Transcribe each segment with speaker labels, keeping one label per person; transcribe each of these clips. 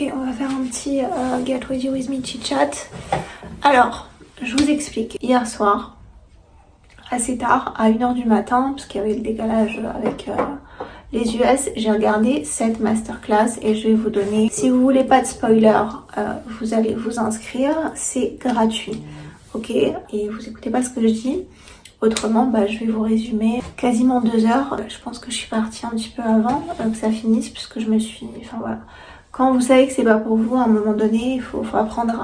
Speaker 1: Ok, on va faire un petit Get Ready With Me chit chat. Alors, je vous explique. Hier soir, assez tard, à 1h du matin, parce qu'il y avait le décalage avec les US, j'ai regardé cette masterclass et je vais vous donner. Si vous voulez pas de spoiler, vous allez vous inscrire, c'est gratuit. Ok, et vous écoutez pas ce que je dis. Autrement, je vais vous résumer quasiment 2 heures. Je pense que je suis partie un petit peu avant que ça finisse, puisque je me suis... Enfin voilà. Quand vous savez que c'est pas pour vous, à un moment donné, il faut apprendre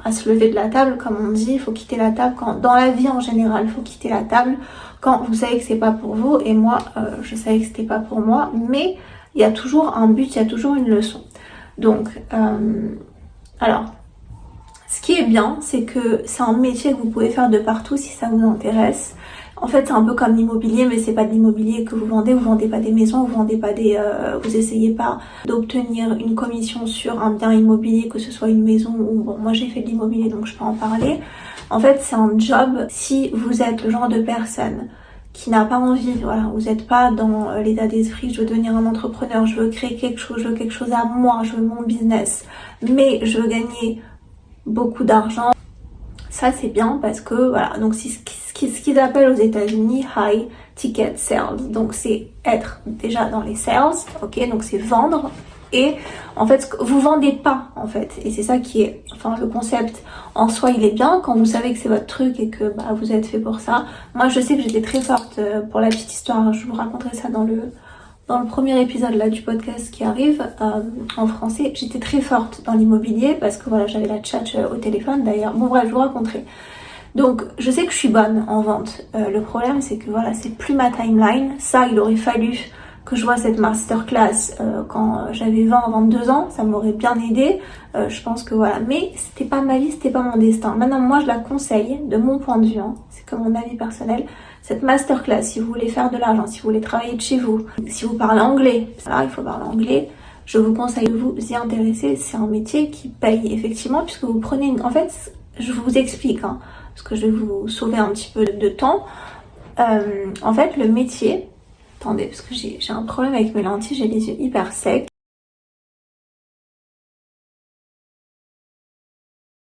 Speaker 1: à se lever de la table, comme on dit. Il faut quitter la table. Dans la vie en général, il faut quitter la table quand vous savez que c'est pas pour vous. Et moi, je savais que c'était pas pour moi. Mais il y a toujours un but, il y a toujours une leçon. Donc, alors... Ce qui est bien, c'est que c'est un métier que vous pouvez faire de partout si ça vous intéresse. En fait, c'est un peu comme l'immobilier, mais c'est pas de l'immobilier que vous vendez pas des maisons, vous vendez pas vous essayez pas d'obtenir une commission sur un bien immobilier, que ce soit une maison ou bon, moi j'ai fait de l'immobilier donc je peux en parler. En fait, c'est un job si vous êtes le genre de personne qui n'a pas envie, voilà, vous n'êtes pas dans l'état d'esprit, je veux devenir un entrepreneur, je veux créer quelque chose, je veux quelque chose à moi, je veux mon business, mais je veux gagner beaucoup d'argent. Ça c'est bien parce que voilà, donc c'est ce qu'ils appellent aux États-Unis high ticket sales. Donc c'est être déjà dans les sales, ok, donc c'est vendre. Et en fait, vous vendez pas en fait, et c'est ça qui est, enfin le concept en soi il est bien quand vous savez que c'est votre truc et que vous êtes fait pour ça. Moi je sais que j'étais très forte pour la petite histoire, je vous raconterai ça dans le premier épisode là du podcast qui arrive en français. J'étais très forte dans l'immobilier parce que voilà, j'avais la tchatch au téléphone d'ailleurs. Bon bref, je vous raconterai. Donc je sais que je suis bonne en vente. Le problème c'est que voilà, c'est plus ma timeline. Ça, il aurait fallu que je vois cette masterclass quand j'avais 22 ans. Ça m'aurait bien aidé. Je pense que voilà. Mais c'était pas ma vie, c'était pas mon destin. Maintenant, moi je la conseille de mon point de vue. Hein. C'est comme mon avis personnel. Cette masterclass, si vous voulez faire de l'argent, si vous voulez travailler de chez vous, si vous parlez anglais, voilà, il faut parler anglais, je vous conseille de vous y intéresser. C'est un métier qui paye effectivement puisque vous prenez En fait, je vous explique, hein, parce que je vais vous sauver un petit peu de temps. En fait, le métier... Attendez, parce que j'ai un problème avec mes lentilles, j'ai les yeux hyper secs.